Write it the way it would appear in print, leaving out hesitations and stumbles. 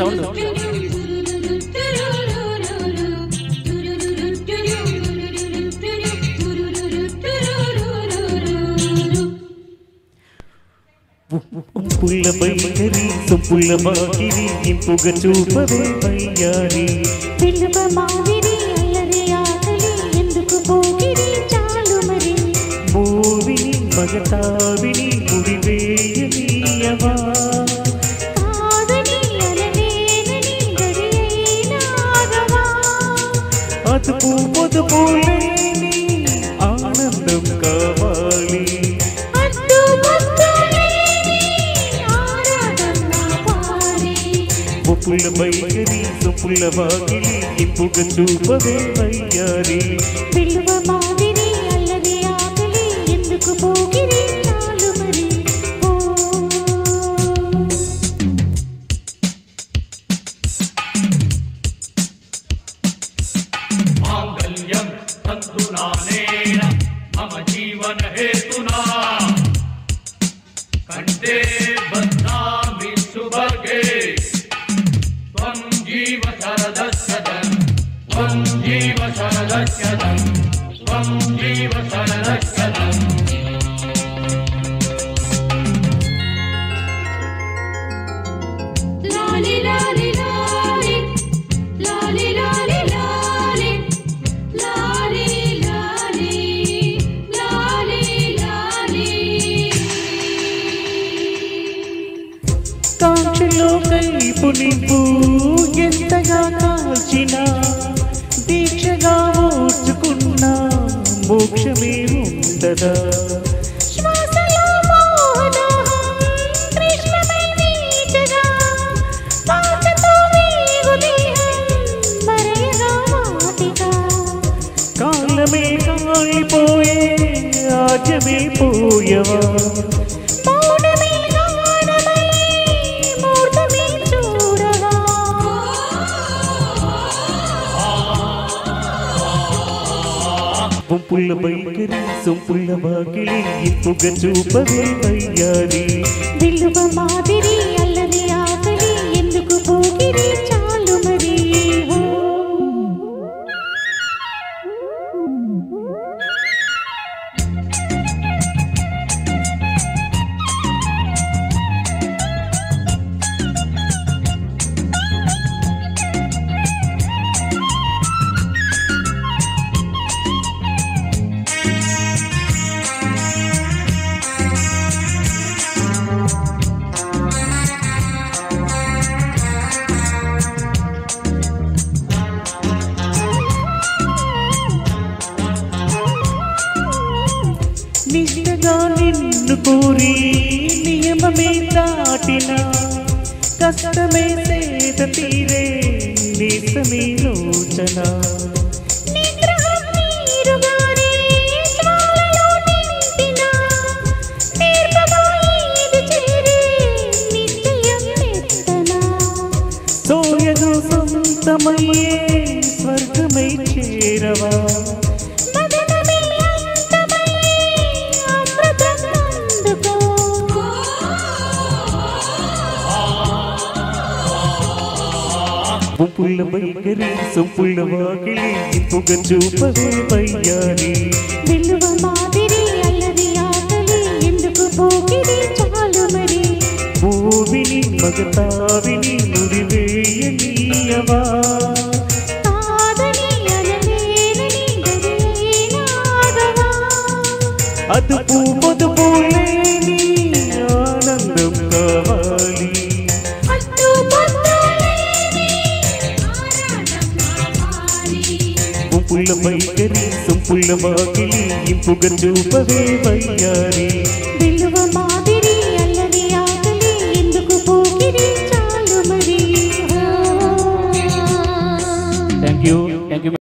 sound పుల్ల బైకరి సొప్పుల మాకిరి ఇంపుగా చూపవే వయ్యారి పిల్లవ మాదిరి అల్లరి ఆకలి ఎందుకు పోగిరి చాలు మరి మూవిని మగతావిని ముడివేయనీయవా కాదని అనలేనని గడియైనాగవా అదుపు పొదుపు లేని ఆనందం కావాలి పుల్ల బైకరి సొప్పుల వాకిలి ఇంపుగా చూపవే వయ్యారి పిల్లవ మాదిరి అల్లరి ఆకలి ఎందుకు పోగిరి చాలు మరి మాంగళ్యం తంతునానేన మమ జీవన హేతునా కంటే బధ్నామి సుభగే త్వం జీవ శరదస్యదం త్వం జీవ శరదస్యదం త్వం జీవ శరదస్యదం లాలి లాలి లాలి లాలి లాలి లాలి లాలి లాలి లాలి లాలి కాంక్షలో కైపు నింపు ఎంతగా కాల్చినా దీక్షగా ఓర్చుకున్నా మోక్షమే ఉండదా శ్వాసలో మోహదాహం కృష్ణమై నీచగా పాసతో వేగు దేహం మరయగా మాటిగా కాలమే కాలిపోయే ఆజమే పోయవా మౌనమే గానమై మూర్తమే చూడగా పుల్ల బైకరి సొంపుల వాకిలి ఇంపుగా చూపవే వయ్యారి విలువ మాదిరి అల్లరి ఆకలి ఎందుకు పోగిరి చాలు మరి నిష్టగా నిన్ను కోరి నియమమే దాటిన కష్టమే సేద తీరే నేసమే లోచన నిగ్రహం నీరుగానే జ్వాలలో నింపిన నేర్పగా ఈది చేరే నిశ్చయం మెత్తన సోయగు సొంతమయ్యే స్వర్గమై చేరవా మదనమే అంతమై అమృతం అందుకో పుల్ల బైకరి సొంపుల వాకిలి ఇంపుగా చూపవే వయ్యారి విలువ మాదిరి అల్లరి ఆకలి ఎందుకు పోగిరి చాలు మరి భూమిని మగతావిని ముడివేయనీయవా కాదని అనలేనని గడియైనాగవా అదుపు పొదుపు లేని ఆనందం కావాలి అట్టు పొద్దు లేని ఆరాటం కావాలి పుల్ల బైకరి సొంపుల వాకిలి ఇంపుగా చూపవే వయ్యారి